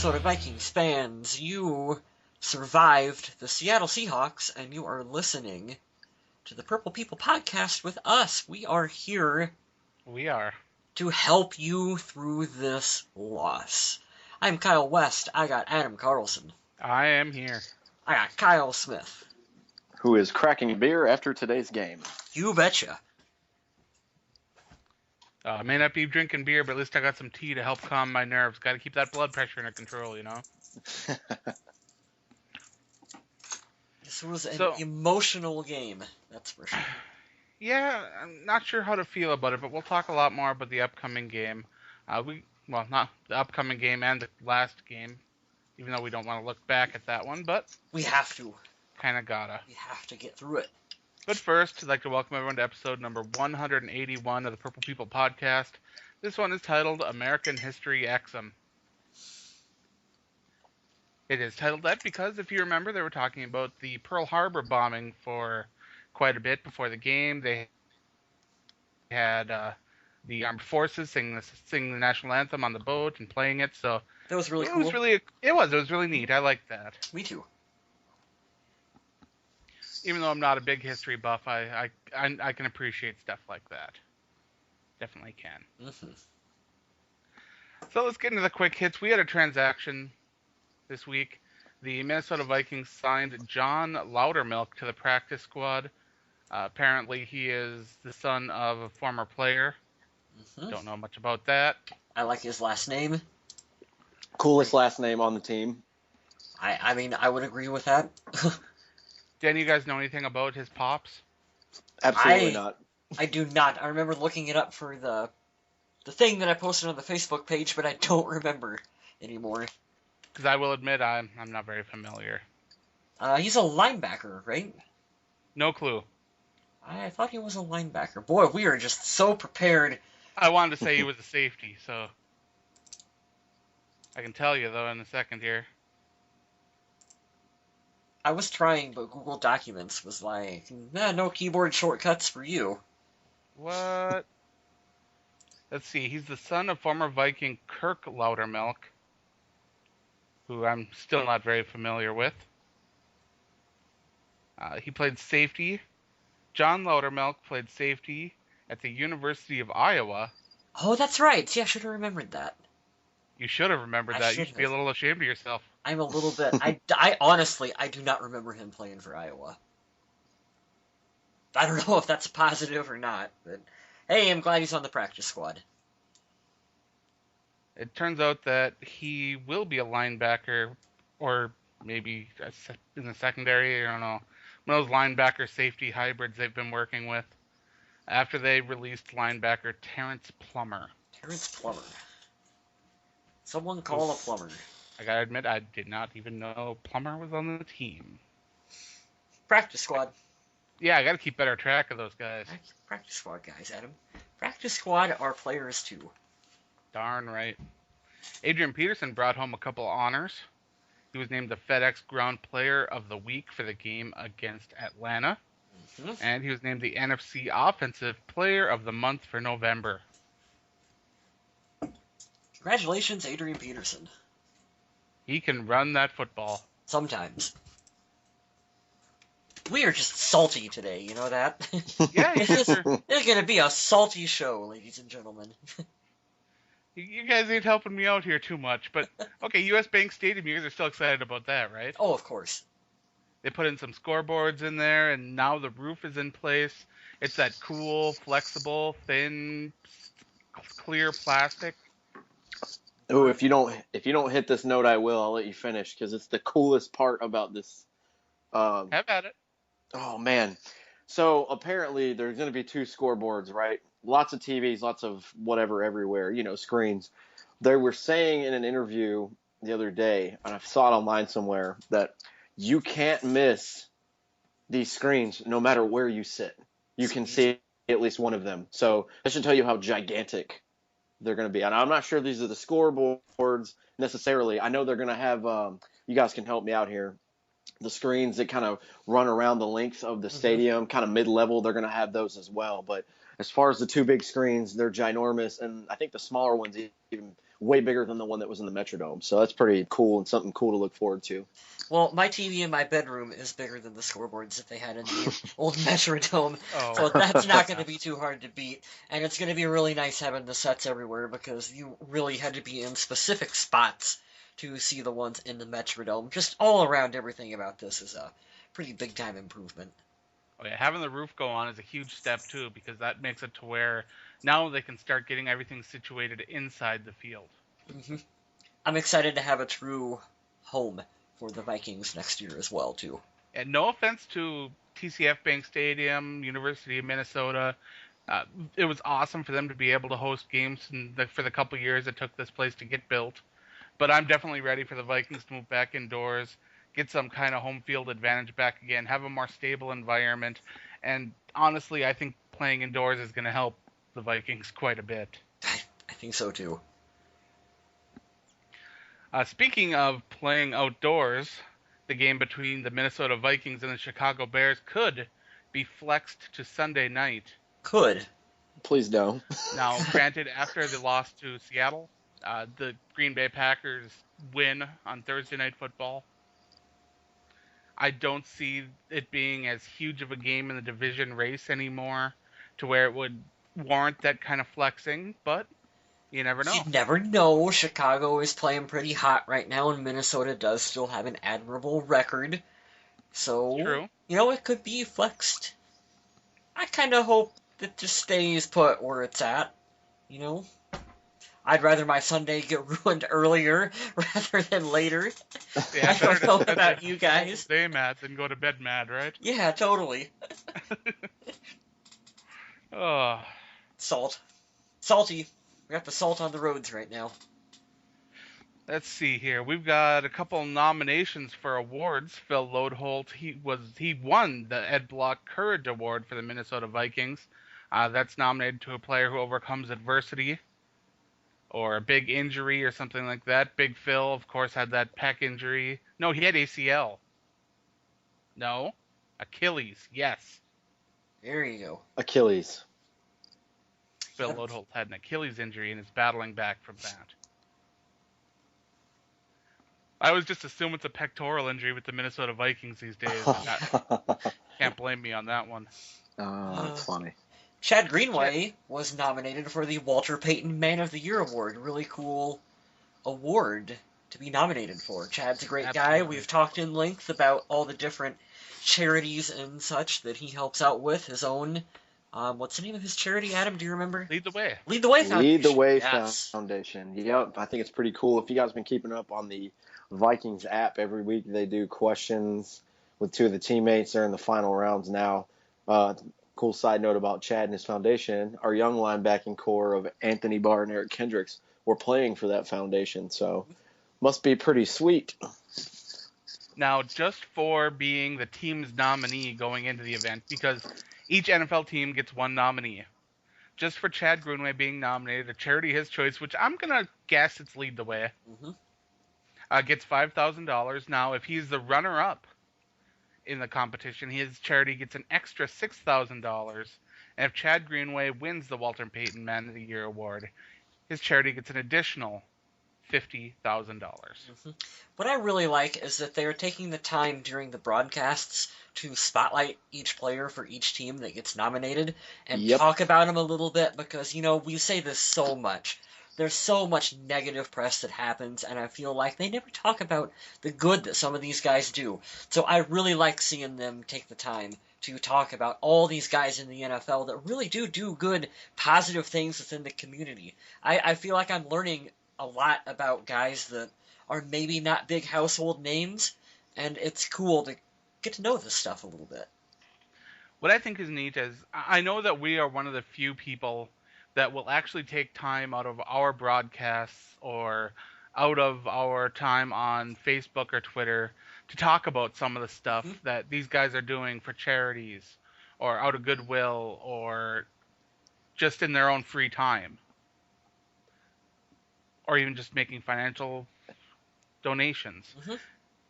Minnesota Vikings fans, you survived the Seattle Seahawks, and you are listening to the Purple People podcast with us. We are here We are. to help you through this loss. I'm Kyle West. I got Adam Carlson. I am here. I got Kyle Smith. Who is cracking beer after today's game. You betcha. I may not be drinking beer, but at least I got some tea to help calm my nerves. Got to keep that blood pressure under control, you know? This was an emotional game, that's for sure. Yeah, I'm not sure how to feel about it, but we'll talk a lot more about the upcoming game. Not the upcoming game and the last game, even though we don't want to look back at that one, but We have to. kind of gotta. We have to get through it. But first, I'd like to welcome everyone to episode number 181 of the Purple People podcast. This one is titled American History Exum. It is titled that because, if you remember, they were talking about the Pearl Harbor bombing for quite a bit before the game. They had the armed forces sing the national anthem on the boat and playing it, so That was really it cool. was really neat. I liked that. Me too. Even though I'm not a big history buff, I can appreciate stuff like that. Definitely can. Mm-hmm. So let's get into the quick hits. We had a transaction this week. The Minnesota Vikings signed John Loudermilk to the practice squad. Apparently he is the son of a former player. Mm-hmm. Don't know much about that. I like his last name. Coolest last name on the team. I mean, I would agree with that. Do any of you guys know anything about his pops? Absolutely not. I do not. I remember looking it up for the thing that I posted on the Facebook page, but I don't remember anymore. Because I will admit I'm not very familiar. He's a linebacker, right? No clue. I thought he was a linebacker. Boy, we are just so prepared. I wanted to say he was a safety, so I can tell you though in a second here. I was trying, but Google Documents was like, nah, no keyboard shortcuts for you. What? Let's see. He's the son of former Viking Kirk Loudermilk, who I'm still not very familiar with. He played safety. John Loudermilk played safety at the University of Iowa. Oh, that's right. Yeah, I should have remembered that. You should have remembered that. You should be a little ashamed of yourself. I'm a little bit. I honestly, I do not remember him playing for Iowa. I don't know if that's positive or not, but hey, I'm glad he's on the practice squad. It turns out that he will be a linebacker, or maybe in the secondary. I don't know. One of those linebacker safety hybrids they've been working with. After they released linebacker Terrence Plummer. Terrence Plummer. Someone call a plumber. I gotta admit, I did not even know Plummer was on the team. Practice squad. Yeah, I gotta keep better track of those guys. Practice squad guys, Adam. Practice squad are players too. Darn right. Adrian Peterson brought home a couple honors. He was named the FedEx Ground Player of the Week for the game against Atlanta. Mm-hmm. And he was named the NFC Offensive Player of the Month for November. Congratulations, Adrian Peterson. He can run that football. Sometimes. We are just salty today, you know that? Yeah, It's going to be a salty show, ladies and gentlemen. You guys ain't helping me out here too much, but okay, US Bank Stadium, you guys are still excited about that, right? Oh, of course. They put in some scoreboards in there, and now the roof is in place. It's that cool, flexible, thin, clear plastic. Oh, if you don't hit this note, I will. I'll let you finish because it's the coolest part about this. Have at it. Oh man! So apparently there's going to be two scoreboards, right? Lots of TVs, lots of whatever everywhere, screens. They were saying in an interview the other day, and I saw it online somewhere, that you can't miss these screens no matter where you sit. You can see at least one of them. So that should tell you how gigantic they're going to be. And I'm not sure these are the scoreboards necessarily. I know they're going to have, you guys can help me out here, the screens that kind of run around the length of the stadium, kind of mid-level, they're going to have those as well. But as far as the two big screens, they're ginormous. And I think the smaller ones even way bigger than the one that was in the Metrodome. So that's pretty cool and something cool to look forward to. Well, my TV in my bedroom is bigger than the scoreboards that they had in the old Metrodome, Oh, so that's not going to be too hard to beat. And it's going to be really nice having the sets everywhere because you really had to be in specific spots to see the ones in the Metrodome. Just all around, everything about this is a pretty big time improvement. oh yeah, having the roof go on is a huge step too, because that makes it to where now they can start getting everything situated inside the field. hmm I'm excited to have a true home for the Vikings next year as well, too. And no offense to TCF Bank Stadium, University of Minnesota. It was awesome for them to be able to host games for the couple years it took this place to get built. But I'm definitely ready for the Vikings to move back indoors, get some kind of home field advantage back again, have a more stable environment. And honestly, I think playing indoors is going to help the Vikings quite a bit. I think so, too. Speaking of playing outdoors, the game between the Minnesota Vikings and the Chicago Bears could be flexed to Sunday night. Could. Please don't. Now, granted, after the loss to Seattle, the Green Bay Packers win on Thursday Night Football. I don't see it being as huge of a game in the division race anymore to where it would warrant that kind of flexing, but you never know. You never know. Chicago is playing pretty hot right now, and Minnesota does still have an admirable record. So, True. It could be flexed. I kind of hope that just stays put where it's at. I'd rather my Sunday get ruined earlier rather than later. Yeah, I don't know about you guys. Stay mad than go to bed mad, right? Yeah, totally. Oh. Salt. Salty. We got the salt on the roads right now. Let's see here. We've got a couple nominations for awards. Phil Lodeholt, he won the Ed Block Courage Award for the Minnesota Vikings. That's nominated to a player who overcomes adversity or a big injury or something like that. Big Phil, of course, had that pec injury. No, he had ACL. No, Achilles. Yes, There you go. Achilles. Phil Lodeholt had an Achilles injury and is battling back from that. I always just assume it's a pectoral injury with the Minnesota Vikings these days. Can't blame me on that one. Oh, that's funny. Chad Greenway was nominated for the Walter Payton Man of the Year Award. Really cool award to be nominated for. Chad's a great guy. Absolutely. We've talked in length about all the different charities and such that he helps out with. His own, what's the name of his charity, Adam? Do you remember? Lead the way. Lead the Way Foundation. Lead the Way Yes. Foundation. Yep, I think it's pretty cool. If you guys have been keeping up on the Vikings app, every week they do questions with two of the teammates. They're in the final rounds now. Cool side note about Chad and his foundation, our young linebacking core of Anthony Barr and Eric Kendricks were playing for that foundation, so must be pretty sweet. Now, just for being the team's nominee going into the event, because each NFL team gets one nominee. Just for Chad Greenway being nominated, a charity his choice, which I'm going to guess it's Lead the Way, gets $5,000. Now, if he's the runner-up in the competition, his charity gets an extra $6,000. And if Chad Greenway wins the Walter Payton Man of the Year award, his charity gets an additional $50,000. What I really like is that they're taking the time during the broadcasts to spotlight each player for each team that gets nominated and talk about them a little bit because, we say this so much. There's so much negative press that happens, and I feel like they never talk about the good that some of these guys do. So I really like seeing them take the time to talk about all these guys in the NFL that really do good, positive things within the community. I feel like I'm learning a lot about guys that are maybe not big household names, and it's cool to get to know this stuff a little bit. What I think is neat is I know that we are one of the few people that will actually take time out of our broadcasts or out of our time on Facebook or Twitter to talk about some of the stuff that these guys are doing for charities or out of goodwill or just in their own free time. Or even just making financial donations.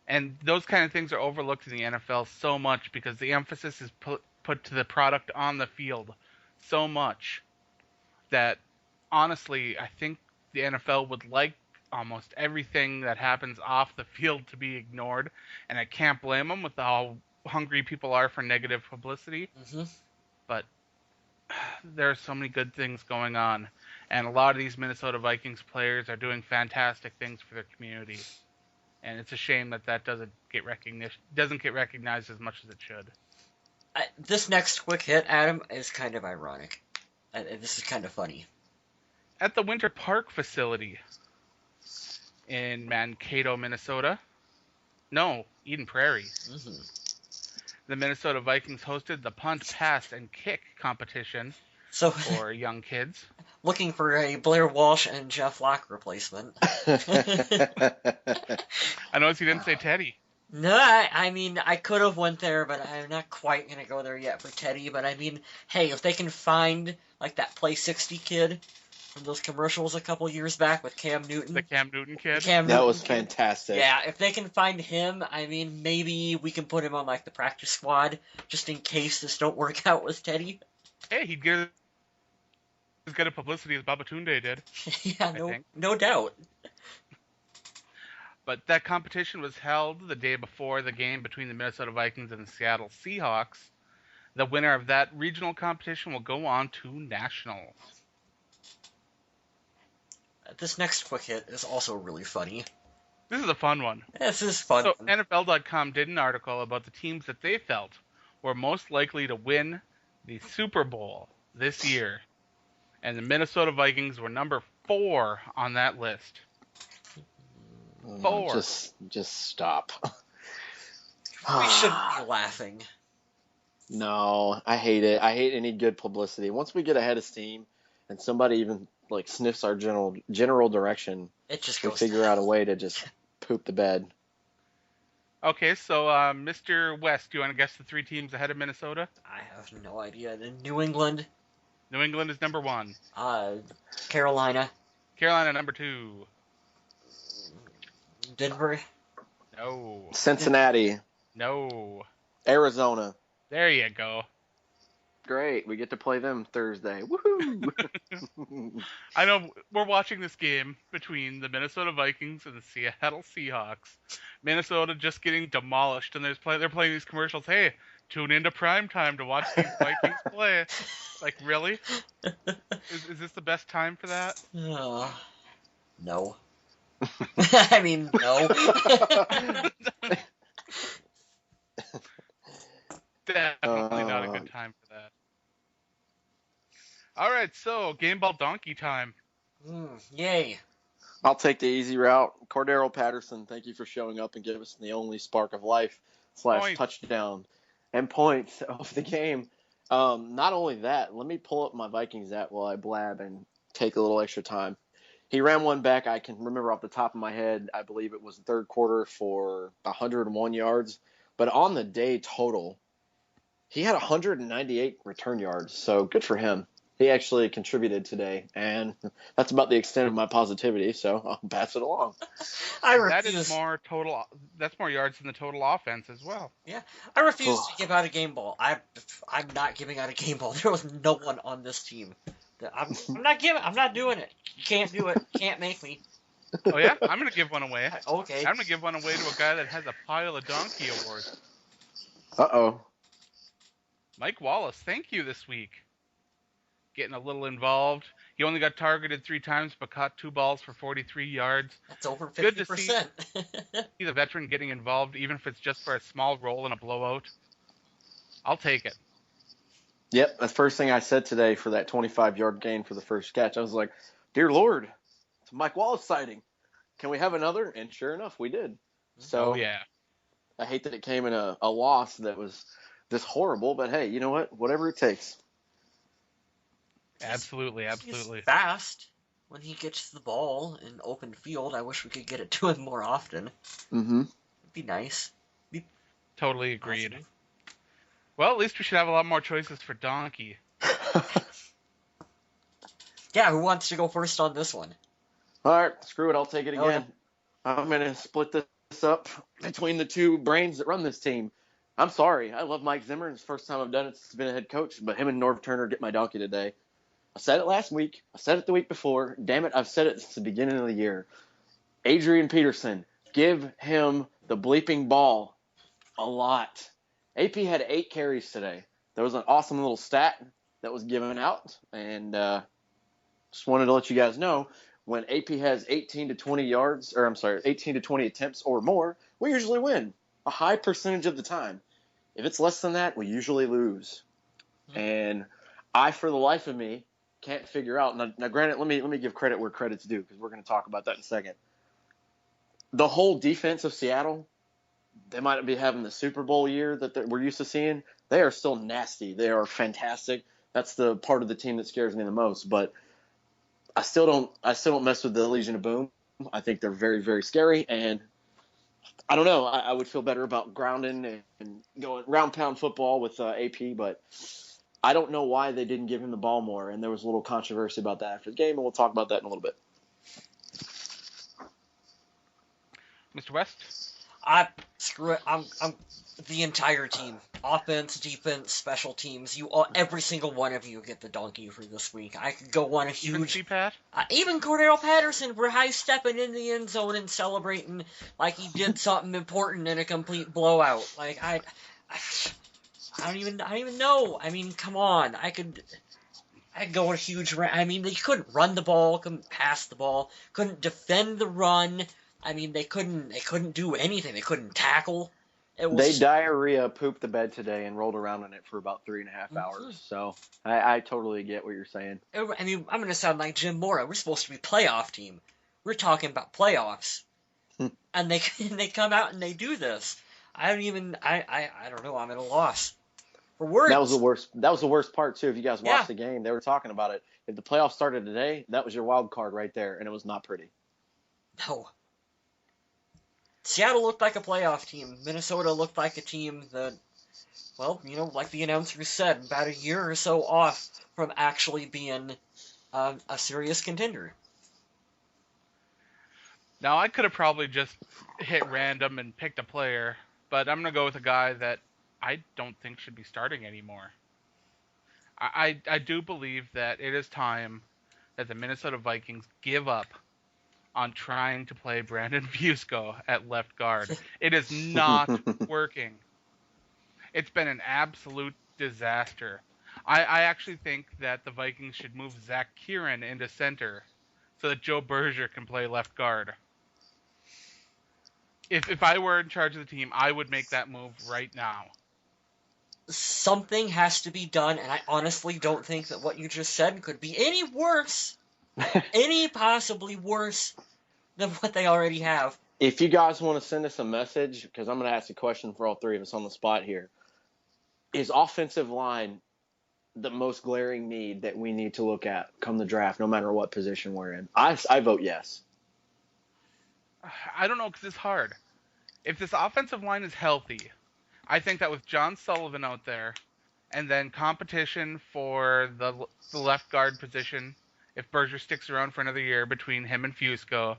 And those kind of things are overlooked in the NFL so much because the emphasis is put to the product on the field so much that, honestly, I think the NFL would like almost everything that happens off the field to be ignored, and I can't blame them with how hungry people are for negative publicity. Mm-hmm. But there are so many good things going on, and a lot of these Minnesota Vikings players are doing fantastic things for their community. And it's a shame that that doesn't get recognized as much as it should. This next quick hit, Adam, is kind of ironic. This is kind of funny. At the Winter Park facility in Mankato, Minnesota. No, Eden Prairie. Mm-hmm. The Minnesota Vikings hosted the punt, pass, and kick competition So, for young kids. looking for a Blair Walsh and Jeff Locke replacement. I noticed you didn't say Teddy. No, I mean, I could have went there, but I'm not quite going to go there yet for Teddy. But I mean, hey, if they can find, like, that Play 60 kid from those commercials a couple years back with Cam Newton. The Cam Newton kid? That was fantastic. Yeah, if they can find him, I mean, maybe we can put him on, like, the practice squad, just in case this don't work out with Teddy. Hey, he'd get as good a publicity as Babatunde did. Yeah, no doubt. But that competition was held the day before the game between the Minnesota Vikings and the Seattle Seahawks. The winner of that regional competition will go on to nationals. This next quick hit is also really funny. This is a fun one. This is fun. So NFL.com did an article about the teams that they felt were most likely to win the Super Bowl this year. And the Minnesota Vikings were number 4 on that list. 4. Just stop. We shouldn't be laughing. No, I hate it. I hate any good publicity. Once we get ahead of steam and somebody even like sniffs our general direction, it just we goes figure out a way to just poop the bed. Okay, so Mr. West, do you want to guess the 3 teams ahead of Minnesota? I have no idea. New England. New England is number 1. Carolina. Carolina number 2. Denver. No. Cincinnati. No. Arizona. There you go. Great. We get to play them Thursday. Woohoo! I know we're watching this game between the Minnesota Vikings and the Seattle Seahawks. Minnesota just getting demolished, and they're playing these commercials. Hey, tune into primetime to watch these Vikings play. Like, really? Is this the best time for that? No. I mean, no. Definitely not a good time for that. All right, so game ball donkey time. Yay. I'll take the easy route. Cordero Patterson, thank you for showing up and giving us the only spark of life / touchdown and points of the game. Not only that, let me pull up my Vikings app while I blab and take a little extra time. He ran one back. I can remember off the top of my head. I believe it was the third quarter for 101 yards. But on the day total, he had 198 return yards. So good for him. He actually contributed today, and that's about the extent of my positivity. So I'll pass it along. That is more total. That's more yards than the total offense as well. Yeah, I refuse to give out a game ball. I'm not giving out a game ball. There was no one on this team. I'm not doing it. You can't do it. You can't make me. Oh yeah, I'm gonna give one away. Okay. I'm gonna give one away to a guy that has a pile of donkey awards. Uh-oh. Mike Wallace, thank you this week. Getting a little involved. He only got targeted 3 times, but caught 2 balls for 43 yards. That's over 50%. Good to see he's a veteran getting involved, even if it's just for a small role in a blowout. I'll take it. Yep, that's the first thing I said today for that 25-yard gain for the first catch. I was like, dear Lord, it's a Mike Wallace sighting. Can we have another? And sure enough, we did. So yeah. I hate that it came in a loss that was this horrible, but hey, you know what? Whatever it takes. Absolutely. He's fast when he gets the ball in open field. I wish we could get it to him more often. Mm-hmm. It'd be nice. Totally agreed. Awesome. Well, at least we should have a lot more choices for donkey. Yeah, who wants to go first on this one? All right, screw it. I'll take it again. Okay. I'm going to split this up between the two brains that run this team. I'm sorry. I love Mike Zimmer. It's the first time I've done it since I've been a head coach, but him and Norv Turner get my donkey today. I said it last week. I said it the week before. Damn it, I've said it since the beginning of the year. Adrian Peterson, give him the bleeping ball a lot. AP had 8 carries today. There was an awesome little stat that was given out, and just wanted to let you guys know when AP has 18 to 20 yards, 18 to 20 attempts or more, we usually win a high percentage of the time. If it's less than that, we usually lose. And I, for the life of me, can't figure out. Now granted, let me give credit where credit's due, because we're going to talk about that in a second. The whole defense of Seattle, they might be having the Super Bowl year that we're used to seeing. They are still nasty. They are fantastic. That's the part of the team that scares me the most. But I still don't mess with the Legion of Boom. I think they're very, very scary, and I don't know. I would feel better about grounding and going round pound football with AP, but I don't know why they didn't give him the ball more, and there was a little controversy about that after the game, and we'll talk about that in a little bit. Mr. West? Screw it. I'm the entire team. Offense, defense, special teams. Every single one of you get the donkey for this week. I could go on a huge. Even C-Pat? Even Cordell Patterson, we're high stepping in the end zone and celebrating like he did something important in a complete blowout. Like I don't even know. I mean, come on. I could go on a huge. I mean, they couldn't run the ball, couldn't pass the ball, couldn't defend the run. I mean, they couldn't do anything. They couldn't tackle. They diarrhea pooped the bed today and rolled around in it for about 3.5 hours. So I totally get what you're saying. I mean, I'm going to sound like Jim Mora. We're supposed to be a playoff team. We're talking about playoffs. And they come out and they do this. I don't know. I'm at a loss for words. That was the worst part, too. If you guys watched the game, they were talking about it. If the playoffs started today, that was your wild card right there, and it was not pretty. No. Seattle looked like a playoff team. Minnesota looked like a team that, well, like the announcer said, about a year or so off from actually being a serious contender. Now, I could have probably just hit random and picked a player, but I'm going to go with a guy that I don't think should be starting anymore. I do believe that it is time that the Minnesota Vikings give up on trying to play Brandon Fusco at left guard. It is not working. It's been an absolute disaster. I actually think that the Vikings should move Zach Kieran into center so that Joe Berger can play left guard. If I were in charge of the team, I would make that move right now. Something has to be done, and I honestly don't think that what you just said could be any worse. Any possibly worse than what they already have. If you guys want to send us a message, because I'm going to ask a question for all three of us on the spot here. Is offensive line the most glaring need that we need to look at come the draft, no matter what position we're in? I vote yes. I don't know, because it's hard. If this offensive line is healthy, I think that with John Sullivan out there, and then competition for the left guard position, if Berger sticks around for another year between him and Fusco,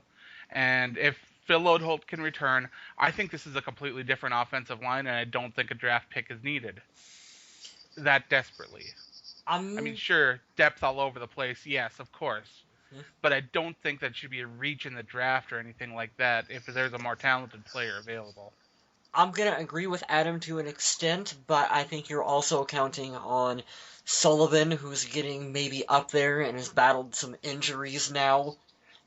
and if Phil Lodeholt can return, I think this is a completely different offensive line, and I don't think a draft pick is needed that desperately. I mean, sure, depth all over the place, yes, of course. But I don't think that should be a reach in the draft or anything like that if there's a more talented player available. I'm going to agree with Adam to an extent, but I think you're also counting on Sullivan, who's getting maybe up there and has battled some injuries now,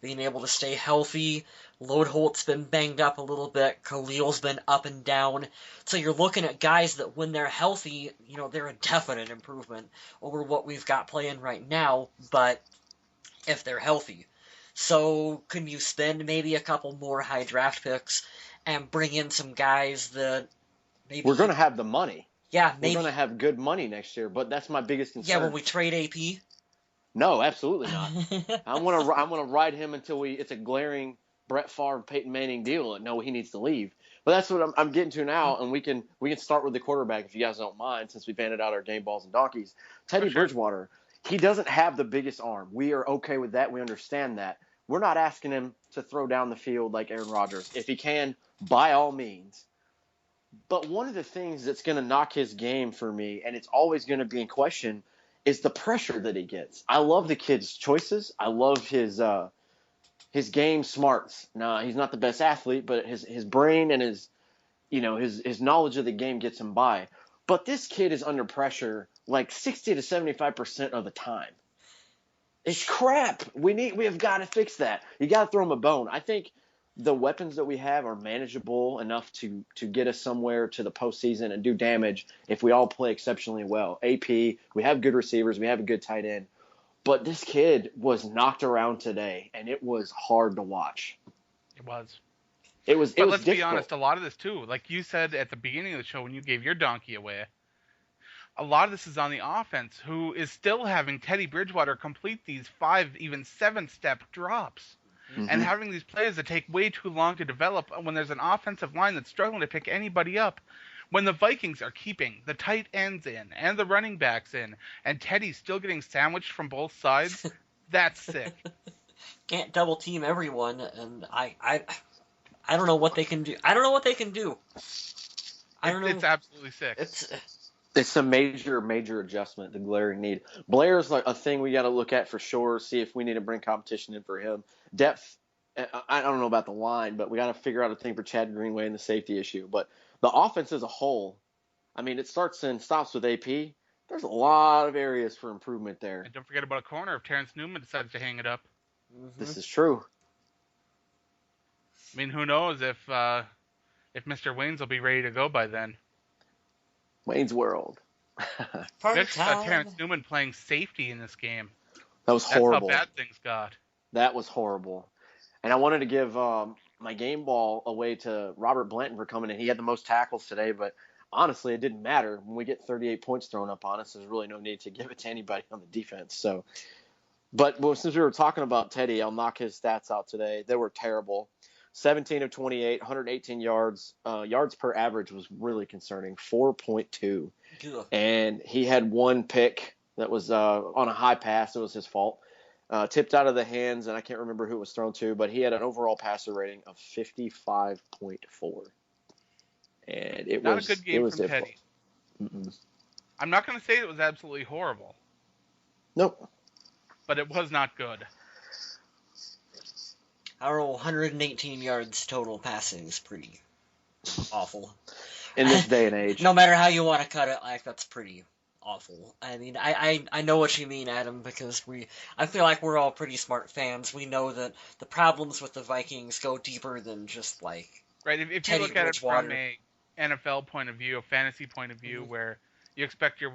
being able to stay healthy. Lodeholt's been banged up a little bit. Khalil's been up and down. So you're looking at guys that when they're healthy, they're a definite improvement over what we've got playing right now, but if they're healthy. So can you spend maybe a couple more high draft picks and bring in some guys that maybe... We're going to have the money. Yeah, maybe. We're going to have good money next year, but that's my biggest concern. Yeah, will we trade AP? No, absolutely not. I'm gonna ride him until it's a glaring Brett Favre, Peyton Manning deal. No, he needs to leave. But that's what I'm getting to now, and we can start with the quarterback if you guys don't mind, since we've handed out our game balls and donkeys. Teddy Bridgewater, he doesn't have the biggest arm. We are okay with that. We understand that. We're not asking him to throw down the field like Aaron Rodgers. If he can, by all means. But one of the things that's going to knock his game for me, and it's always going to be in question, is the pressure that he gets. I love the kid's choices. I love his game smarts. Now, he's not the best athlete, but his brain and his knowledge of the game gets him by. But this kid is under pressure like 60 to 75% of the time. It's crap. We have got to fix that. You got to throw him a bone. I think the weapons that we have are manageable enough to get us somewhere to the postseason and do damage if we all play exceptionally well. AP, we have good receivers, we have a good tight end. But this kid was knocked around today, and it was hard to watch. It was. But let's difficult. Be honest, a lot of this too, like you said at the beginning of the show when you gave your donkey away, a lot of this is on the offense, who is still having Teddy Bridgewater complete these 5, even 7-step drops. Mm-hmm. And having these plays that take way too long to develop when there's an offensive line that's struggling to pick anybody up. When the Vikings are keeping the tight ends in and the running backs in, and Teddy's still getting sandwiched from both sides, that's sick. Can't double team everyone, and I don't know what they can do. I don't know what they can do. I don't know. It's absolutely sick. It's a major adjustment, the glaring need. Blair's like a thing we got to look at for sure, see if we need to bring competition in for him. Depth, I don't know about the line, but we got to figure out a thing for Chad Greenway and the safety issue. But the offense as a whole, I mean, it starts and stops with AP. There's a lot of areas for improvement there. And don't forget about a corner if Terrence Newman decides to hang it up. Mm-hmm. This is true. I mean, who knows if Mr. Waynes will be ready to go by then. Wayne's World. Terrence Newman playing safety in this game. That was horrible. That's how bad things got. That was horrible. And I wanted to give my game ball away to Robert Blanton for coming in. He had the most tackles today, but honestly, it didn't matter. When we get 38 points thrown up on us, there's really no need to give it to anybody on the defense. So, but since we were talking about Teddy, I'll knock his stats out today. They were terrible. 17 of 28, 118 yards. Yards per average was really concerning, 4.2. And he had one pick that was on a high pass. It was his fault. Tipped out of the hands, and I can't remember who it was thrown to, but he had an overall passer rating of 55.4. And it not was a good game from difficult. Teddy. Mm-mm. I'm not going to say it was absolutely horrible. Nope. But it was not good. Our 118 yards total passing is pretty awful. In this day and age. No matter how you want to cut it, like, that's pretty awful. I mean, I know what you mean, Adam, because I feel like we're all pretty smart fans. We know that the problems with the Vikings go deeper than just, like, right. If you look at it from a NFL point of view, a fantasy point of view, where you expect your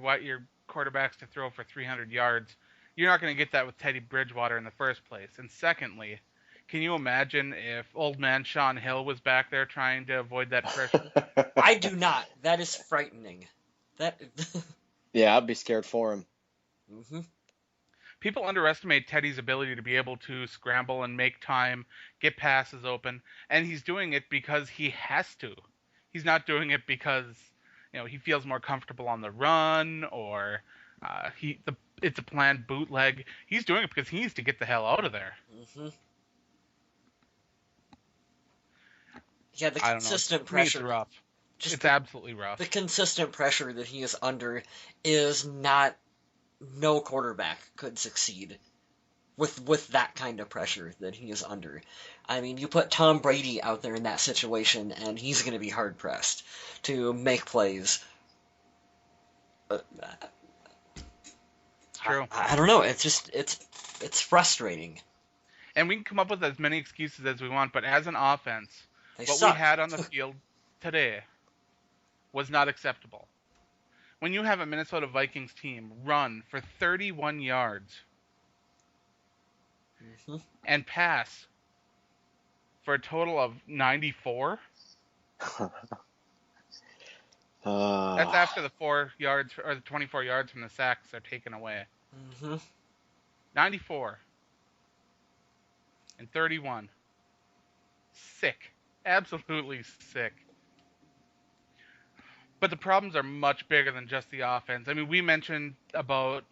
quarterbacks to throw for 300 yards, you're not going to get that with Teddy Bridgewater in the first place. And secondly, can you imagine if old man Sean Hill was back there trying to avoid that pressure? I do not. That is frightening. Yeah, I'd be scared for him. Mm-hmm. People underestimate Teddy's ability to be able to scramble and make time, get passes open, and he's doing it because he has to. He's not doing it because he feels more comfortable on the run or it's a planned bootleg. He's doing it because he needs to get the hell out of there. Mm-hmm. Yeah, the consistent pressure. It's rough. It's absolutely rough. The consistent pressure that he is under is not. No quarterback could succeed with that kind of pressure that he is under. I mean, you put Tom Brady out there in that situation, and he's going to be hard pressed to make plays. True. I don't know. It's just it's frustrating. And we can come up with as many excuses as we want, but as an offense, we had on the field today was not acceptable. When you have a Minnesota Vikings team run for 31 yards and pass for a total of 94, that's after the 4 yards or the 24 yards from the sacks are taken away. 94 and 31. Sick. Absolutely sick. But the problems are much bigger than just the offense. I mean, we mentioned about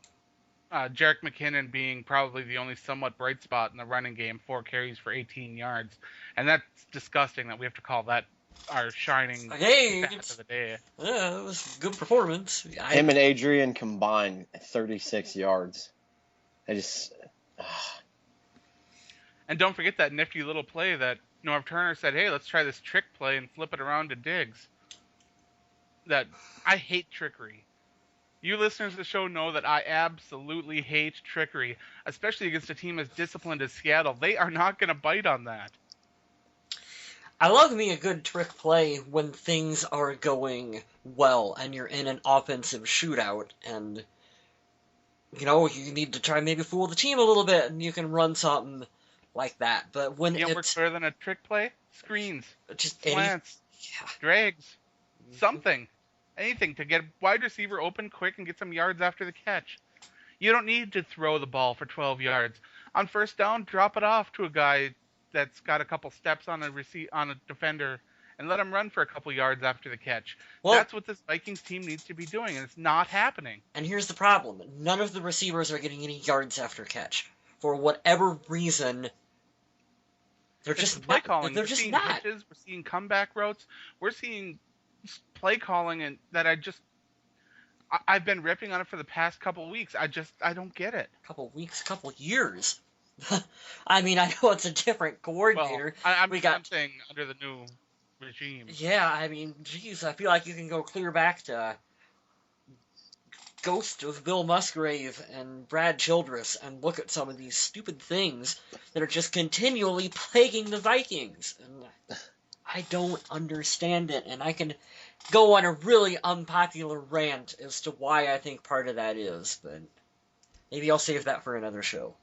Jerick McKinnon being probably the only somewhat bright spot in the running game, 4 carries for 18 yards. And that's disgusting that we have to call that our shining Hey, stat of the day. Yeah, it was a good performance. Him and Adrian combined 36 yards. I just. And don't forget that nifty little play that Norv Turner said, hey, let's try this trick play and flip it around to Diggs. That I hate trickery. You listeners of the show know that I absolutely hate trickery, especially against a team as disciplined as Seattle. They are not going to bite on that. I love me a good trick play when things are going well and you're in an offensive shootout and, you need to try maybe fool the team a little bit and you can run something like that. But when You know what's better than a trick play? Screens, just slants, drags, something. Anything to get a wide receiver open quick and get some yards after the catch. You don't need to throw the ball for 12 yards. On first down, drop it off to a guy that's got a couple steps on a defender and let him run for a couple yards after the catch. Well, that's what this Vikings team needs to be doing, and it's not happening. And here's the problem. None of the receivers are getting any yards after catch. For whatever reason, they're just play calling. They're just not. Pitches, we're seeing comeback routes. We're seeing play calling and that I've been ripping on it for the past couple of weeks. I don't get it. Couple weeks, couple years. I mean, I know it's a different coordinator. Well, I'm saying under the new regime. Yeah, I mean, geez, I feel like you can go clear back to Ghost of Bill Musgrave and Brad Childress and look at some of these stupid things that are just continually plaguing the Vikings. And I don't understand it, and I can go on a really unpopular rant as to why I think part of that is, but maybe I'll save that for another show.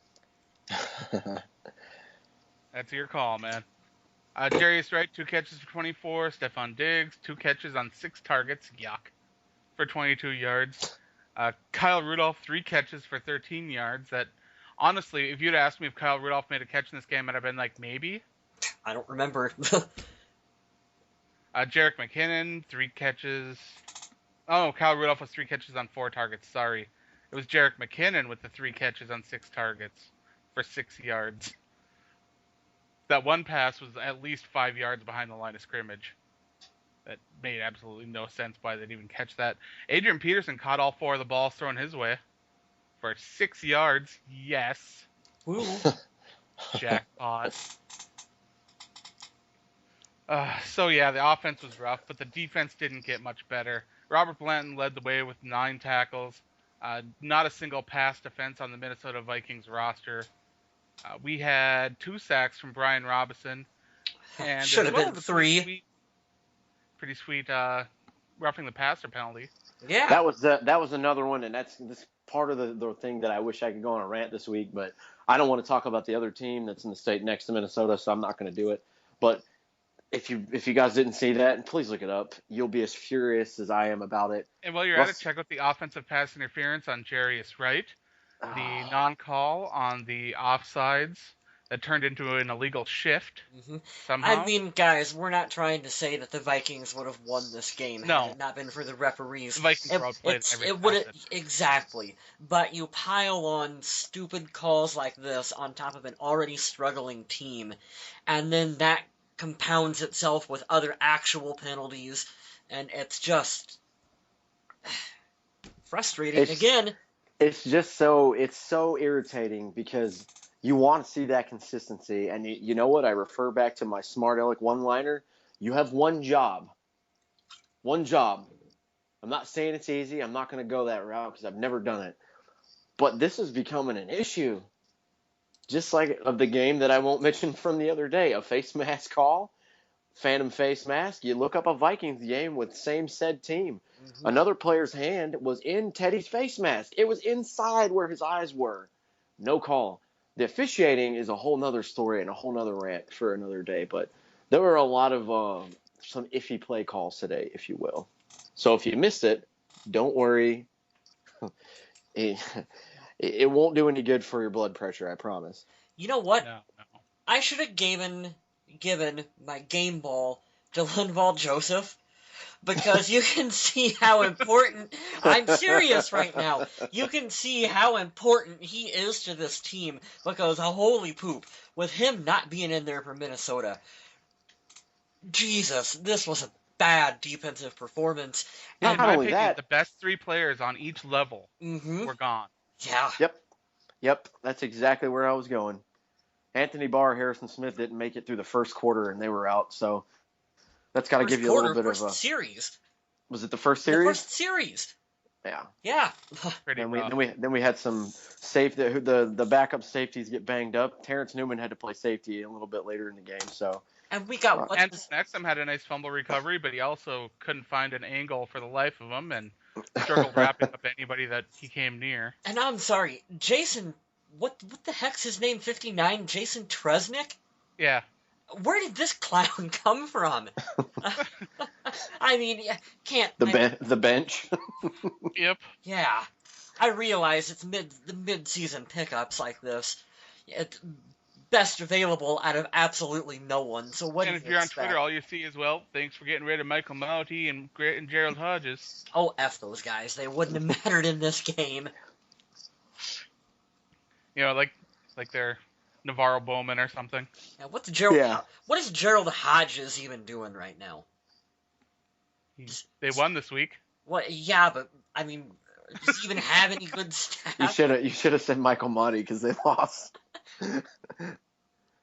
That's your call, man. Jarius Wright, 2 catches for 24. Stephon Diggs, 2 catches on 6 targets. Yuck. For 22 yards. Kyle Rudolph, 3 catches for 13 yards. That, honestly, if you'd asked me if Kyle Rudolph made a catch in this game, I'd have been like, maybe. I don't remember. Jerick McKinnon, 3 catches. Oh, Kyle Rudolph was 3 catches on 4 targets. Sorry. It was Jerick McKinnon with the 3 catches on 6 targets for 6 yards. That one pass was at least 5 yards behind the line of scrimmage. That made absolutely no sense why they'd even catch that. Adrian Peterson caught all 4 of the balls thrown his way for 6 yards. Yes. Woo. Jackpot. So yeah, the offense was rough, but the defense didn't get much better. Robert Blanton led the way with 9 tackles. Not a single pass defense on the Minnesota Vikings roster. We had 2 sacks from Brian Robinson. And should have been 3. Pretty sweet roughing the passer penalty. Yeah. That was another one, and that's this part of the thing that I wish I could go on a rant this week, but I don't want to talk about the other team that's in the state next to Minnesota, so I'm not going to do it. But if you guys didn't see that, please look it up. You'll be as furious as I am about it. And while you're at it, check out the offensive pass interference on Jarius Wright. The non-call on the offsides that turned into an illegal shift somehow. I mean, guys, we're not trying to say that the Vikings would have won this game had it not been for the referees. The Vikings outplayed it would exactly. But you pile on stupid calls like this on top of an already struggling team, and then that compounds itself with other actual penalties, and it's just frustrating again. It's just so irritating because you want to see that consistency. And you know what? I refer back to my Smart Aleck one-liner. You have one job. One job. I'm not saying it's easy. I'm not going to go that route because I've never done it. But this is becoming an issue. Just like of the game that I won't mention from the other day, a face mask call, phantom face mask. You look up a Vikings game with same said team. Another player's hand was in Teddy's face mask. It was inside where his eyes were. No call. The officiating is a whole nother story and a whole nother rant for another day. But there were a lot of some iffy play calls today, if you will. So if you missed it, don't worry. It won't do any good for your blood pressure, I promise. You know what? No. I should have given my game ball to Linval Joseph, because you can see how important – I'm serious right now. You can see how important he is to this team, because holy poop, with him not being in there for Minnesota, Jesus, this was a bad defensive performance. In And Not my only opinion, that, the best 3 players on each level mm-hmm, were gone. yeah. yep, that's exactly where I was going. Anthony Barr, Harrison Smith didn't make it through the first quarter, and they were out. So that's got to First give you a little quarter, bit of first a. series. Was it the first The series? first series. Yeah. Yeah. Pretty Then we rough. then we then we had some the backup safeties get banged up. Terrence Newman had to play safety a little bit later in the game. So And we got what's Anton Exum had a nice fumble recovery, but he also couldn't find an angle for the life of him and struggled wrapping up anybody that he came near. and I'm sorry, Jason. What the heck's his name? 59, Jason Tresnick. Yeah. Where did this clown come from? I mean, can't. the bench. Yep. Yeah, I realize it's the mid-season pickups like this. It's best available out of absolutely no one. So what do And you if you're on expect? Twitter, all you see is, well, thanks for getting rid of Michael Mauti and Gerald Hodges. Oh, F those guys. They wouldn't have mattered in this game. You know, like they're Navarro Bowman or something. Now, Yeah. what is Gerald Hodges even doing right now? They won this week. What? Yeah, but I mean, does he even have any good You stats? should have said Michael Monty because they lost. I don't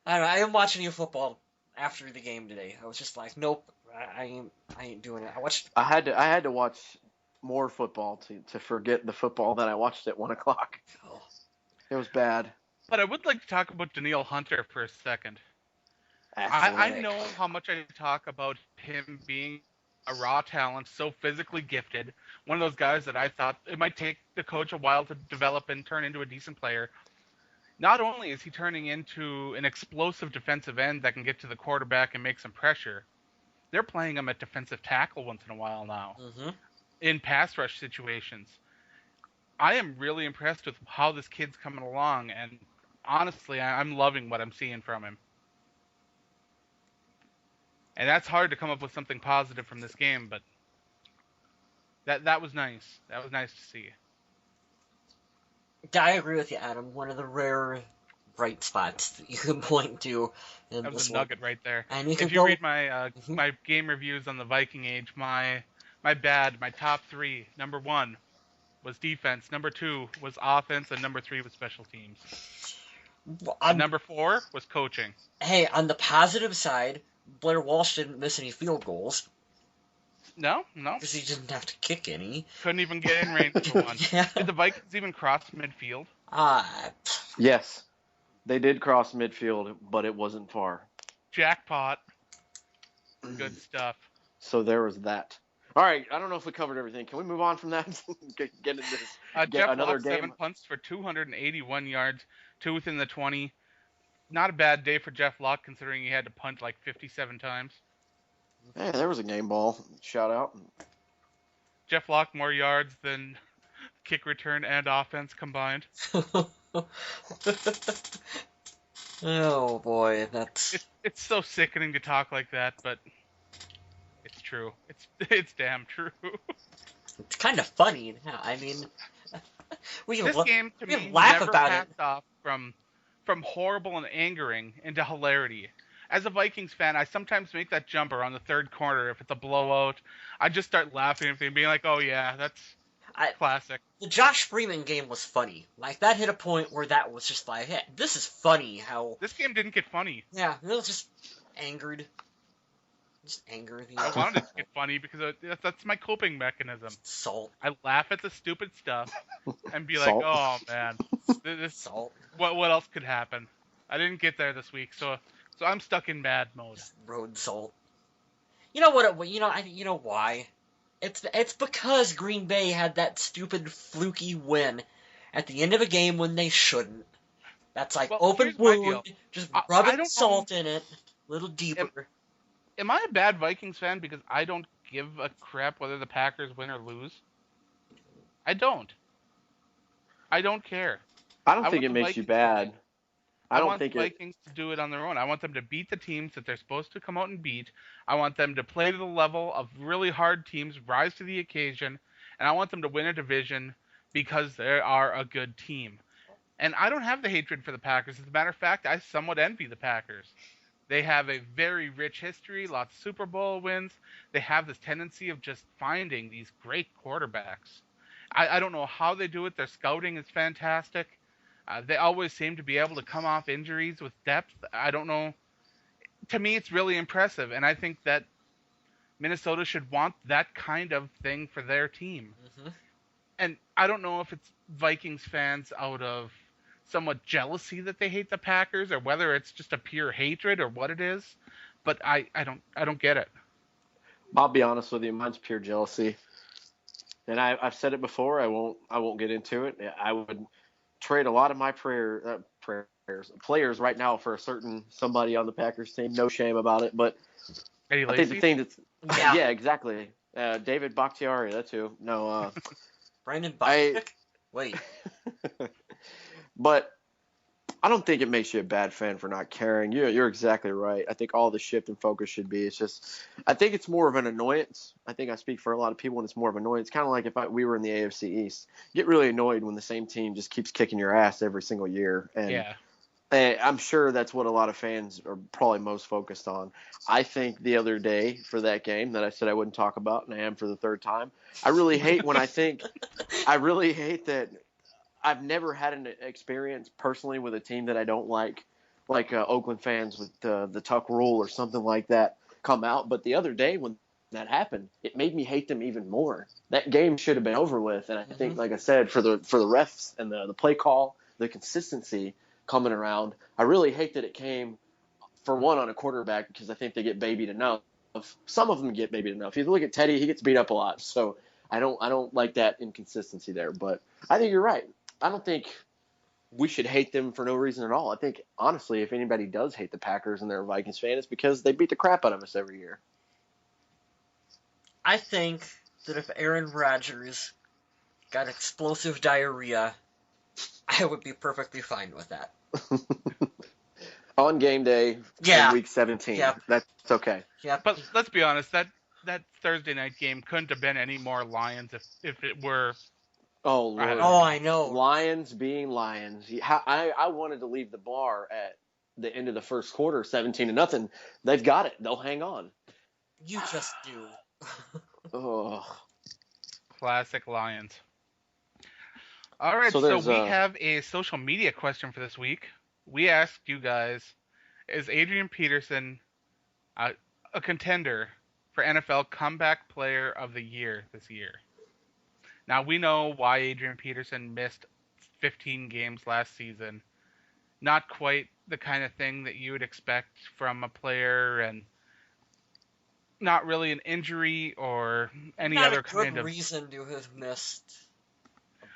know. I didn't watch any football after the game today. I was just like, nope, I ain't doing it. I had to watch more football to forget the football that I watched at 1:00. Oh, It was bad. But I would like to talk about Daniil Hunter for a second. I Athletic. know how much I talk about him being a raw talent, so physically gifted. One of those guys that I thought it might take the coach a while to develop and turn into a decent player. Not only is he turning into an explosive defensive end that can get to the quarterback and make some pressure, they're playing him at defensive tackle once in a while now mm-hmm. in pass rush situations. I am really impressed with how this kid's coming along, and honestly, I'm loving what I'm seeing from him. And that's hard to come up with something positive from this game, but that was nice. That was nice to see. I agree with you, Adam. One of the rare bright spots that you can point to in That was this a one. nugget right there. And you can If you go. read my my game reviews on the Viking Age, my top 3, number 1 was defense, number 2 was offense, and number 3 was special teams. And number 4 was coaching. Hey, on the positive side, Blair Walsh didn't miss any field goals. No. Because he didn't have to kick any. Couldn't even get in range for one. Yeah. Did the Vikings even cross midfield? Yes, they did cross midfield, but it wasn't far. Jackpot. Good stuff. So there was that. All right, I don't know if we covered everything. Can we move on from that? Get into this. Jeff another Locke, game. 7 punts for 281 yards, 2 within the 20. Not a bad day for Jeff Locke, considering he had to punt like 57 times. Hey, there was a game ball. Shout out. Jeff Locke more yards than kick return and offense combined. Oh boy, that's It's so sickening to talk like that, but it's true. It's damn true. it's kind of funny. I mean, This game to me laugh never about passed off from horrible and angering into hilarity. As a Vikings fan, I sometimes make that jumper on the third quarter if it's a blowout. I just start laughing and being like, "Oh yeah, that's classic." The Josh Freeman game was funny. Like that hit a point where that was just like, hey, this is funny. How this game didn't get funny. Yeah, it was just angered. Just anger. I wanted it to get funny because that's my coping mechanism. Salt. I laugh at the stupid stuff and be like, Salt. "Oh man, this Salt. What else could happen?" I didn't get there this week, so I'm stuck in mad mode. Road salt. You know what? You know why? It's because Green Bay had that stupid fluky win at the end of a game when they shouldn't. That's like open wound. Just rub it salt in it, a little deeper. Am I a bad Vikings fan because I don't give a crap whether the Packers win or lose? I don't. I don't care. I don't think it makes you bad. I want the Vikings to do it on their own. I want them to beat the teams that they're supposed to come out and beat. I want them to play to the level of really hard teams, rise to the occasion, and I want them to win a division because they are a good team. And I don't have the hatred for the Packers. As a matter of fact, I somewhat envy the Packers. They have a very rich history, lots of Super Bowl wins. They have this tendency of just finding these great quarterbacks. I don't know how they do it. Their scouting is fantastic. They always seem to be able to come off injuries with depth. I don't know. To me, it's really impressive, and I think that Minnesota should want that kind of thing for their team. Mm-hmm. And I don't know if it's Vikings fans out of somewhat jealousy that they hate the Packers, or whether it's just a pure hatred, or what it is. But I don't get it. I'll be honest with you, mine's pure jealousy. And I've said it before. I won't get into it. I would trade a lot of my players right now for a certain somebody on the Packers team. No shame about it. But Eddie I think the Lacy? thing that's Yeah. yeah, exactly. David Bakhtiari, that's who. No, Brandon I. Bostic? Wait. But I don't think it makes you a bad fan for not caring. You're exactly right. I think all the shift in focus should be. It's just, I think it's more of an annoyance. I think I speak for a lot of people, and it's more of an annoyance. Kind of like if we were in the AFC East, you get really annoyed when the same team just keeps kicking your ass every single year. And Yeah. I'm sure that's what a lot of fans are probably most focused on. I think the other day for that game that I said I wouldn't talk about, and I am for the third time. I really hate when I really hate that I've never had an experience personally with a team that I don't like Oakland fans with the Tuck rule or something like that come out. But the other day when that happened, it made me hate them even more. That game should have been over with, and I think, like I said, for the refs and the play call, the consistency coming around, I really hate that it came for one on a quarterback because I think they get babied enough. Some of them get babied enough. If you look at Teddy, he gets beat up a lot, so I don't like that inconsistency there. But I think you're right. I don't think we should hate them for no reason at all. I think, honestly, if anybody does hate the Packers and they're a Vikings fan, it's because they beat the crap out of us every year. I think that if Aaron Rodgers got explosive diarrhea, I would be perfectly fine with that. On game day Yeah. in week 17. Yep. That's okay. Yep. But let's be honest, that Thursday night game couldn't have been any more Lions if it were. Oh, Lord. Oh, I know. Lions being Lions. I wanted to leave the bar at the end of the first quarter, 17-0. They've got it. They'll hang on. You just do. Oh. Classic Lions. All right, so we have a social media question for this week. We asked you guys, is Adrian Peterson a contender for NFL Comeback Player of the Year this year? Now, we know why Adrian Peterson missed 15 games last season. Not quite the kind of thing that you would expect from a player, and not really an injury or any Not other a good kind of reason to have missed.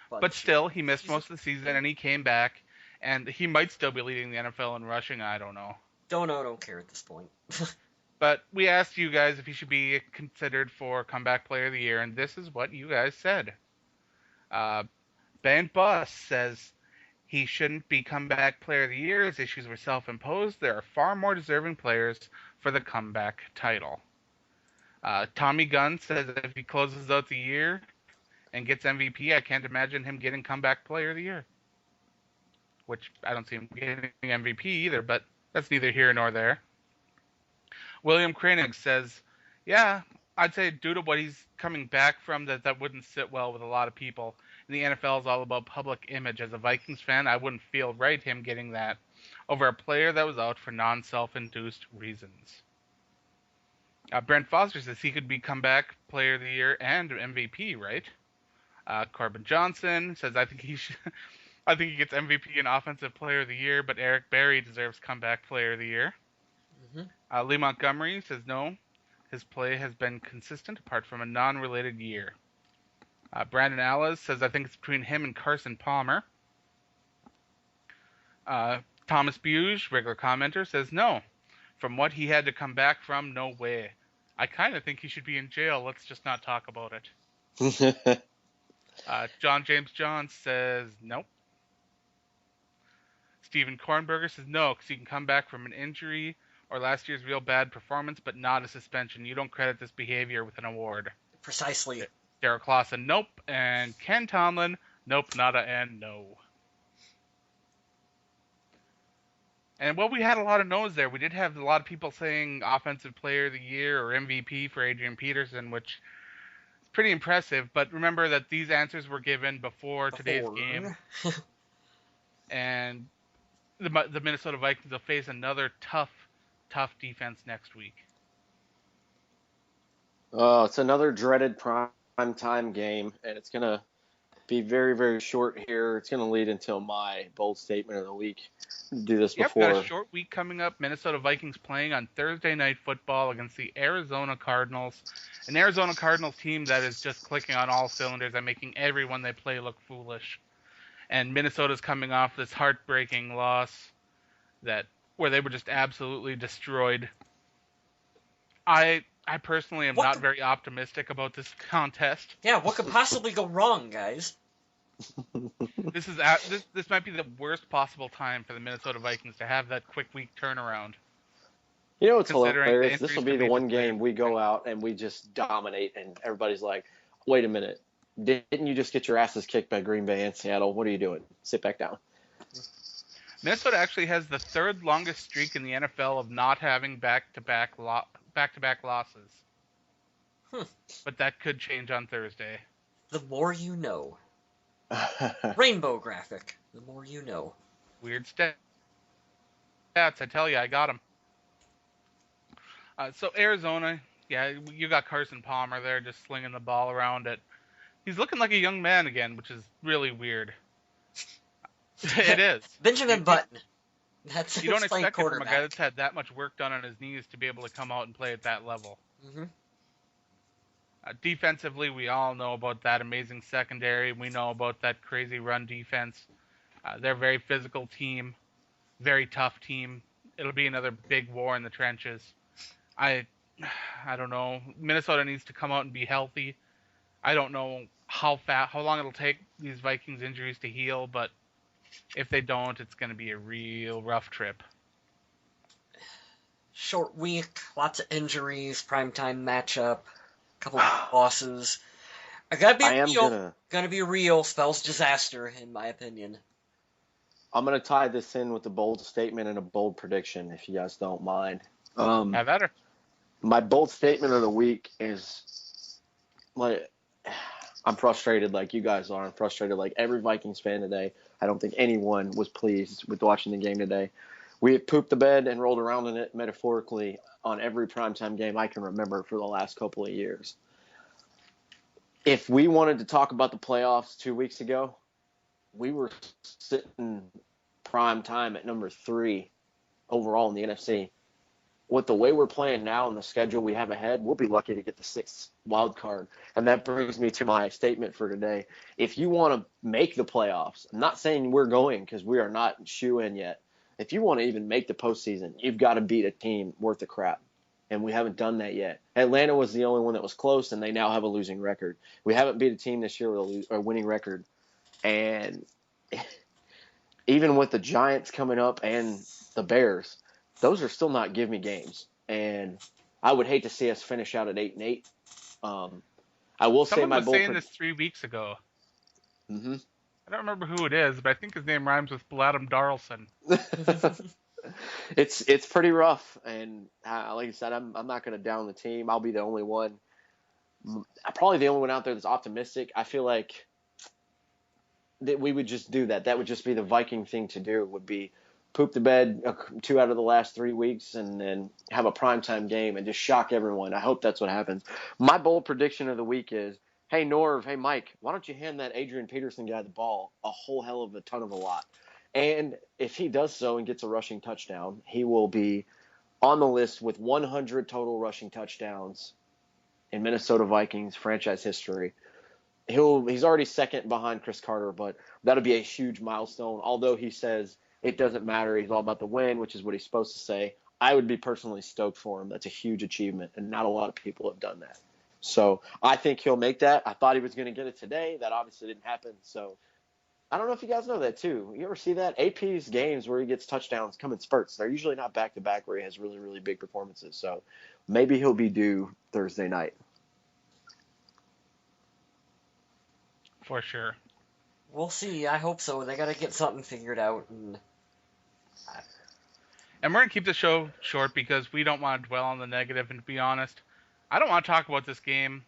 But still, he missed most of the season, and he came back, and he might still be leading the NFL in rushing. I don't know. Don't care at this point. But we asked you guys if he should be considered for Comeback Player of the Year, and this is what you guys said. Ben Buss says he shouldn't be Comeback Player of the Year. His issues were self-imposed. There are far more deserving players for the comeback title. Tommy Gunn says if he closes out the year and gets MVP, I can't imagine him getting Comeback Player of the Year. Which I don't see him getting MVP either, but that's neither here nor there. William Kranig says, yeah, I'd say due to what he's coming back from, that wouldn't sit well with a lot of people. And the NFL is all about public image. As a Vikings fan, I wouldn't feel right him getting that over a player that was out for non-self-induced reasons. Brent Foster says he could be Comeback Player of the Year and MVP, right? Corbin Johnson says I think he gets MVP and Offensive Player of the Year, but Eric Berry deserves Comeback Player of the Year. Mm-hmm. Lee Montgomery says no. His play has been consistent apart from a non-related year. Brandon Allis says I think it's between him and Carson Palmer. Thomas Buge, regular commenter, says no. From what he had to come back from, no way. I kind of think he should be in jail. Let's just not talk about it. John James John says nope. Steven Kornberger says no, because he can come back from an injury or last year's real bad performance, but not a suspension. You don't credit this behavior with an award. Precisely. Derek Clausen, nope. And Ken Tomlin, nope, nada, and no. And while we had a lot of no's there, we did have a lot of people saying Offensive Player of the Year or MVP for Adrian Peterson, which is pretty impressive. But remember that these answers were given before today's game, and the Minnesota Vikings will face another tough defense next week. Oh, it's another dreaded prime time game, and it's gonna be very, very short here. It's gonna lead until my bold statement of the week. Do this Yep, got a before. short week coming up. Minnesota Vikings playing on Thursday Night Football against the Arizona Cardinals. An Arizona Cardinals team that is just clicking on all cylinders and making everyone they play look foolish. And Minnesota's coming off this heartbreaking loss where they were just absolutely destroyed. I personally am not very optimistic about this contest. Yeah, what could possibly go wrong, guys? This might be the worst possible time for the Minnesota Vikings to have that quick week turnaround. You know what's hilarious? This will be the one game we go out and we just dominate, and everybody's like, wait a minute. Didn't you just get your asses kicked by Green Bay and Seattle? What are you doing? Sit back down. Minnesota actually has the third longest streak in the NFL of not having back-to-back losses. But that could change on Thursday. The more you know. Rainbow graphic. The more you know. Weird stats. I tell you, I got them. So Arizona, yeah, you got Carson Palmer there just slinging the ball around it. He's looking like a young man again, which is really weird. It is. Benjamin Button. That's you don't expect it from a guy that's had that much work done on his knees to be able to come out and play at that level. Mm-hmm. Defensively, we all know about that amazing secondary. We know about that crazy run defense. They're a very physical team, very tough team. It'll be another big war in the trenches. I don't know. Minnesota needs to come out and be healthy. I don't know how long it'll take these Vikings injuries to heal, but if they don't, it's going to be a real rough trip. Short week, lots of injuries, primetime matchup, couple of losses. Gonna be real. Spells disaster, in my opinion. I'm gonna tie this in with a bold statement and a bold prediction, if you guys don't mind. Have at her. My bold statement of the week is like I'm frustrated like you guys are. I'm frustrated like every Vikings fan today. I don't think anyone was pleased with watching the game today. We have pooped the bed and rolled around in it metaphorically on every primetime game I can remember for the last couple of years. If we wanted to talk about the playoffs 2 weeks ago, we were sitting prime time at number 3 overall in the NFC. With the way we're playing now and the schedule we have ahead, we'll be lucky to get the 6th wild card. And that brings me to my statement for today. If you want to make the playoffs, I'm not saying we're going because we are not shoe-in yet. If you want to even make the postseason, you've got to beat a team worth of crap. And we haven't done that yet. Atlanta was the only one that was close, and they now have a losing record. We haven't beat a team this year with a winning record. And even with the Giants coming up and the Bears, those are still not give me games, and I would hate to see us finish out at 8-8. I will say my bold. Someone was saying this 3 weeks ago. Mm-hmm. I don't remember who it is, but I think his name rhymes with Bladam Darlson. It's pretty rough, and like I said, I'm not going to down the team. I'll be the only one, probably the only one out there that's optimistic. I feel like that we would just do that. That would just be the Viking thing to do. Would be poop the bed 2 out of the last 3 weeks and then have a primetime game and just shock everyone. I hope that's what happens. My bold prediction of the week is, hey, Norv, hey, Mike, why don't you hand that Adrian Peterson guy the ball a whole hell of a ton of a lot? And if he does so and gets a rushing touchdown, he will be on the list with 100 total rushing touchdowns in Minnesota Vikings franchise history. He's already second behind Chris Carter, but that'll be a huge milestone, although he says it doesn't matter. He's all about the win, which is what he's supposed to say. I would be personally stoked for him. That's a huge achievement, and not a lot of people have done that. So I think he'll make that. I thought he was going to get it today. That obviously didn't happen. So I don't know if you guys know that, too. You ever see that? AP's games where he gets touchdowns come in spurts. They're usually not back-to-back where he has really, really big performances. So maybe he'll be due Thursday night. For sure. We'll see. I hope so. They got to get something figured out. And And we're going to keep the show short because we don't want to dwell on the negative. And to be honest, I don't want to talk about this game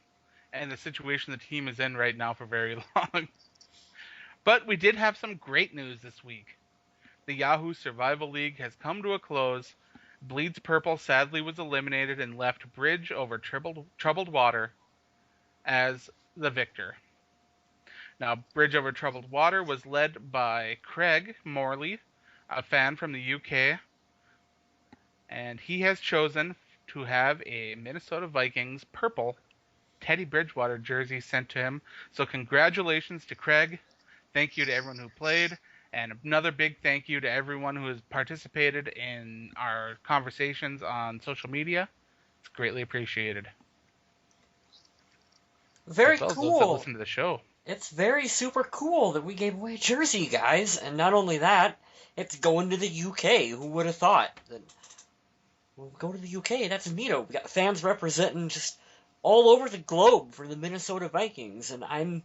and the situation the team is in right now for very long. But we did have some great news this week. The Yahoo Survival League has come to a close. Bleeds Purple sadly was eliminated and left Bridge over Troubled Water as the victor. Now, Bridge over Troubled Water was led by Craig Morley, a fan from the UK, and he has chosen to have a Minnesota Vikings purple Teddy Bridgewater jersey sent to him. So congratulations to Craig. Thank you to everyone who played. And another big thank you to everyone who has participated in our conversations on social media. It's greatly appreciated. Very as well cool. As those that listen to the show. It's very super cool that we gave away a jersey, guys. And not only that, it's going to the UK. Who would have thought that we'll go to the UK? That's neato. We got fans representing just all over the globe for the Minnesota Vikings, and I'm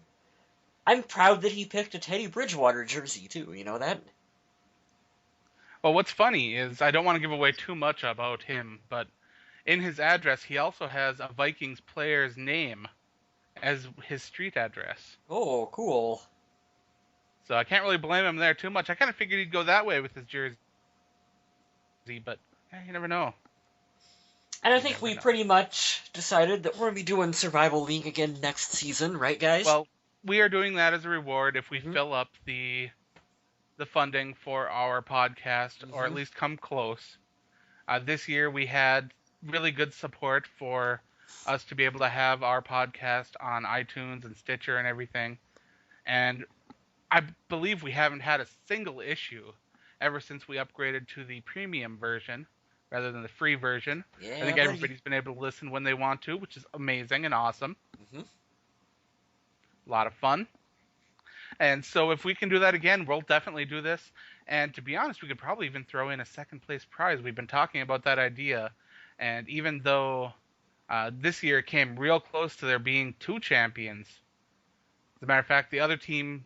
proud that he picked a Teddy Bridgewater jersey too. You know that? Well, what's funny is I don't want to give away too much about him, but in his address he also has a Vikings player's name as his street address. Oh, cool. So I can't really blame him there too much. I kind of figured he'd go that way with his jersey, but you never know. And I think we pretty much decided that we're going to be doing Survival League again next season, right, guys? Well, we are doing that as a reward if we fill up the funding for our podcast, or at least come close. This year we had really good support for us to be able to have our podcast on iTunes and Stitcher and everything. And I believe we haven't had a single issue ever since we upgraded to the premium version rather than the free version. Yeah, I think everybody's been able to listen when they want to, which is amazing and awesome. A lot of fun. And so if we can do that again, we'll definitely do this. And to be honest, we could probably even throw in a second place prize. We've been talking about that idea. And even though this year came real close to there being 2 champions, as a matter of fact, the other team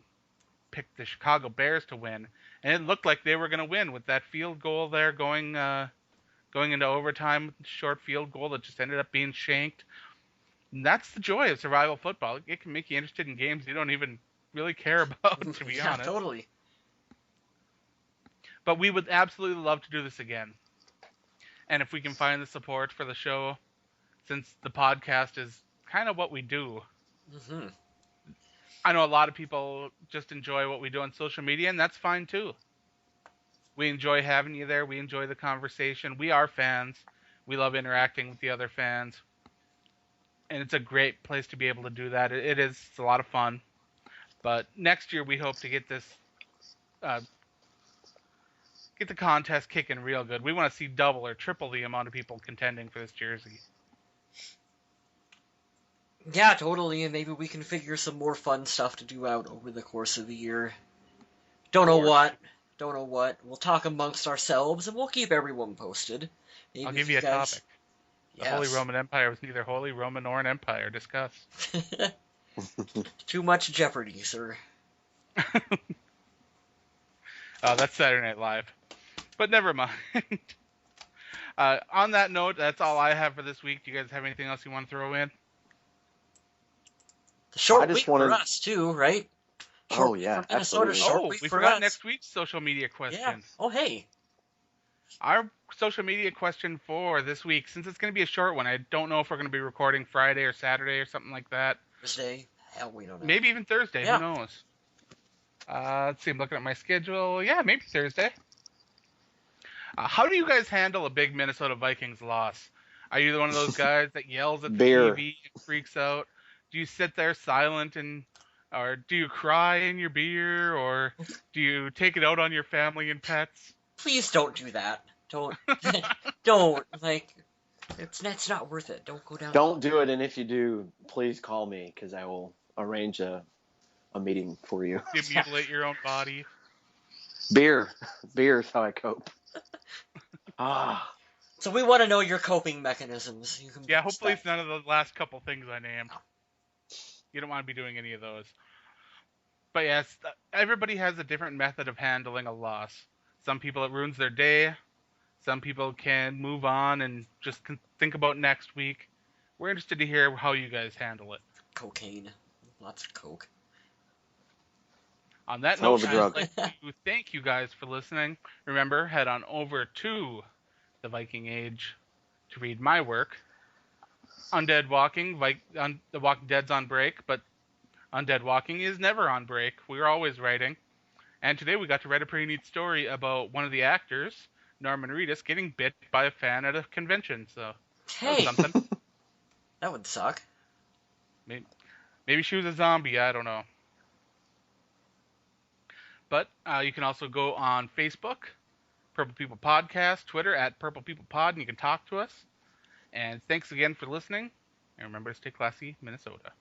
picked the Chicago Bears to win. And it looked like they were going to win with that field goal there going into overtime, short field goal that just ended up being shanked. And that's the joy of survival football. It can make you interested in games you don't even really care about, to be honest. Totally. But we would absolutely love to do this again. And if we can find the support for the show, since the podcast is kind of what we do. I know a lot of people just enjoy what we do on social media, and that's fine too. We enjoy having you there. We enjoy the conversation. We are fans. We love interacting with the other fans. And it's a great place to be able to do that. It's a lot of fun. But next year we hope to get this, get the contest kicking real good. We want to see double or triple the amount of people contending for this jersey. Yeah, totally, and maybe we can figure some more fun stuff to do out over the course of the year. Don't know what. We'll talk amongst ourselves, and we'll keep everyone posted. Maybe I'll give you a topic. The Yes. Holy Roman Empire was neither Holy Roman nor an empire. Discuss. Too much Jeopardy, sir. Oh, that's Saturday Night Live. But never mind. On that note, that's all I have for this week. Do you guys have anything else you want to throw in? The short week for us, too, right? Absolutely. We forgot next week's social media question. Yeah. Oh, hey. Our social media question for this week, since it's going to be a short one, I don't know if we're going to be recording Friday or Saturday or something like that. Thursday? Hell, we don't know. Maybe even Thursday. Yeah. Who knows? Let's see. I'm looking at my schedule. Yeah, maybe Thursday. How do you guys handle a big Minnesota Vikings loss? Are you one of those guys that yells at the TV and freaks out? Do you sit there silent or do you cry in your beer, or do you take it out on your family and pets? Please don't do that. Don't. Like, it's not worth it. Don't go down. Don't do it, and if you do, please call me, because I will arrange a meeting for you. You mutilate your own body. Beer is how I cope. So we want to know your coping mechanisms. Hopefully it's none of the last couple things I named. You don't want to be doing any of those. But yes, everybody has a different method of handling a loss. Some people, it ruins their day. Some people can move on and just think about next week. We're interested to hear how you guys handle it. Cocaine. Lots of coke. On that Hell note, of a I'd drug. like to thank you guys for listening. Remember, head on over to the Viking Age to read my work. Undead Walking, The Walking Dead's on break, but Undead Walking is never on break. We're always writing. And today we got to write a pretty neat story about one of the actors, Norman Reedus, getting bit by a fan at a convention. So that was Hey, something. that would suck. Maybe she was a zombie. I don't know. But you can also go on Facebook, Purple People Podcast, Twitter at Purple People Pod, and you can talk to us. And thanks again for listening. And remember to stay classy, Minnesota.